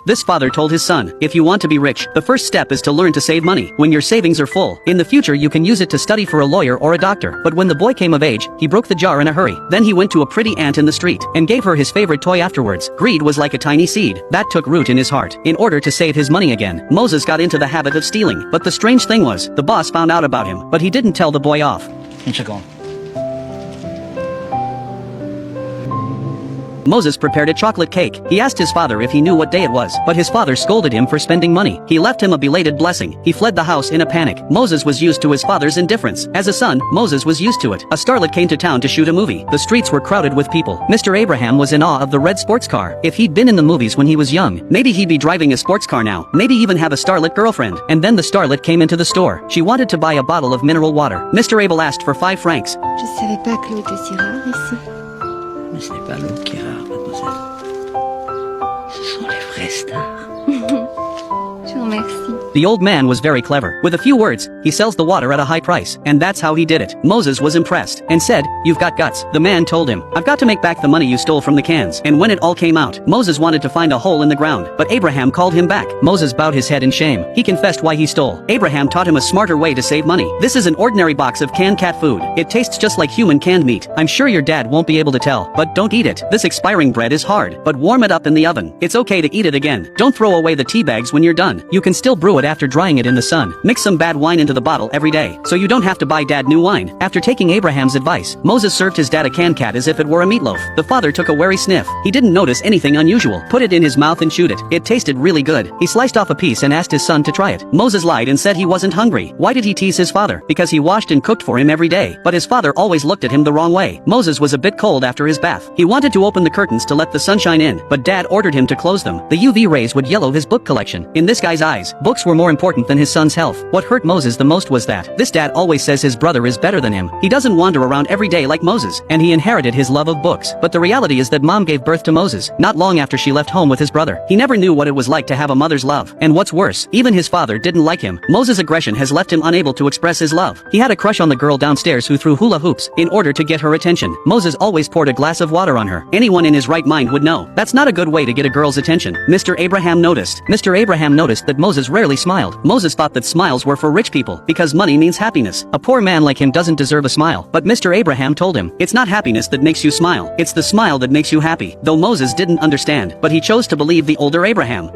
This father told his son, if you want to be rich, the first step is to learn to save money. When your savings are full, in the future you can use it to study for a lawyer or a doctor. But when the boy came of age, he broke the jar in a hurry. Then he went to a pretty ant in the street and gave her his favorite toy afterwards. Greed was like a tiny seed that took root in his heart. In order to save his money again, Moses got into the habit of stealing. But the strange thing was, the boss found out about him, but he didn't tell the boy off. Une seconde. Moses prepared a chocolate cake. He asked his father if he knew what day it was, but his father scolded him for spending money. He left him a belated blessing. He fled the house in a panic. Moses was used to his father's indifference. As a son, Moses was used to it. A starlet came to town to shoot a movie. The streets were crowded with people. Mr. Abraham was in awe of the red sports car. If he'd been in the movies when he was young, maybe he'd be driving a sports car now. Maybe even have a starlet girlfriend. And then the starlet came into the store. She wanted to buy a bottle of mineral water. Mr. Abel asked for 5 francs. Je savais pas que l'eau était si rare ici. Mais ce n'est pas l'eau qui est rare, mademoiselle. Ce sont les vraies stars. Je vous remercie. The old man was very clever. With a few words, he sells the water at a high price. And that's how he did it. Moses was impressed and said, "You've got guts." The man told him, "I've got to make back the money you stole from the cans." And when it all came out, Moses wanted to find a hole in the ground. But Abraham called him back. Moses bowed his head in shame. He confessed why he stole. Abraham taught him a smarter way to save money. This is an ordinary box of canned cat food. It tastes just like human canned meat. I'm sure your dad won't be able to tell, but don't eat it. This expiring bread is hard, but warm it up in the oven. It's okay to eat it again. Don't throw away the tea bags when you're done. You can still brew it after drying it in the sun. Mix some bad wine into the bottle every day, so you don't have to buy dad new wine. After taking Abraham's advice, Moses served his dad a canned cat as if it were a meatloaf. The father took a wary sniff. He didn't notice anything unusual. Put it in his mouth and chewed it. It tasted really good. He sliced off a piece and asked his son to try it. Moses lied and said he wasn't hungry. Why did he tease his father? Because he washed and cooked for him every day. But his father always looked at him the wrong way. Moses was a bit cold after his bath. He wanted to open the curtains to let the sunshine in, but dad ordered him to close them. The UV rays would yellow his book collection. In this guy's eyes, books were more important than his son's health. What hurt Moses the most was that this dad always says his brother is better than him. He doesn't wander around every day like Moses, and he inherited his love of books. But the reality is that mom gave birth to Moses not long after she left home with his brother. He never knew what it was like to have a mother's love. And what's worse, even his father didn't like him. Moses' aggression has left him unable to express his love. He had a crush on the girl downstairs who threw hula hoops. In order to get her attention, Moses always poured a glass of water on her. Anyone in his right mind would know that's not a good way to get a girl's attention. Mr. Abraham noticed that Moses rarely smiled. Moses thought that smiles were for rich people because money means happiness. A poor man like him doesn't deserve a smile. But Mr. Abraham told him, it's not happiness that makes you smile. It's the smile that makes you happy. Though Moses didn't understand, but he chose to believe the older Abraham.